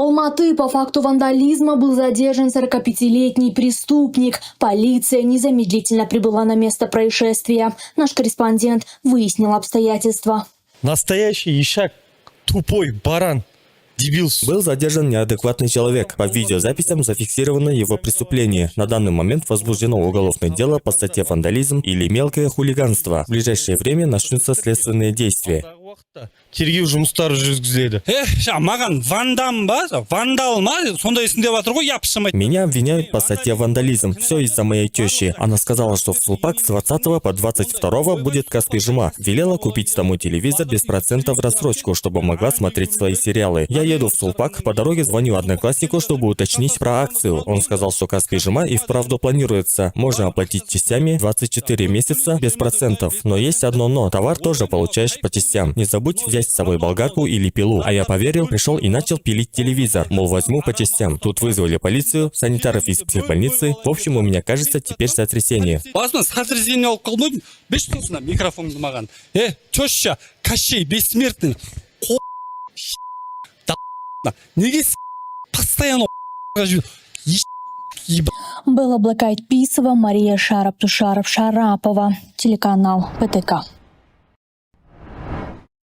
В Алматы по факту вандализма был задержан 45-летний преступник. Полиция незамедлительно прибыла на место происшествия. Наш корреспондент выяснил обстоятельства. Настоящий ишак, тупой баран. Дебил. Был задержан неадекватный человек. По видеозаписям зафиксировано его преступление. На данный момент возбуждено уголовное дело по статье вандализм или мелкое хулиганство. В ближайшее время начнутся следственные действия. Тергеу жұмыстары жүргізіледі. Маған вандам ба, вандал ма, сондай есінде батыр ғой, япшымайды. Меня обвиняют по статье вандализм. Все из-за моей тещи. Она сказала, что в Сулпак с 20 по 22 будет Каспий-Жума. Велела купить тому телевизор без процентов в рассрочку, чтобы могла смотреть свои сериалы. Я еду в Сулпак, по дороге звоню однокласснику, чтобы уточнить про акцию. Он сказал, что Каспий-Жума и вправду планируется. Можно оплатить частями 24 месяца без процентов. Но есть одно но. Товар тоже получаешь по частям. Не забудь взять с собой болгарку или пилу. А я поверил, пришел и начал пилить телевизор. Мол, возьму по частям. Тут вызвали полицию, санитаров из психбольницы. В общем, у меня, кажется, теперь сотрясение. Басына сотрясение алып қалдым, беш тұсына микрофонды маған. Теща, Кощей, бессмертный. Неге постоянно Белла Блэк Айд Писова, Мария Шарап-Тушаров-Шарапова. Телеканал ПТК.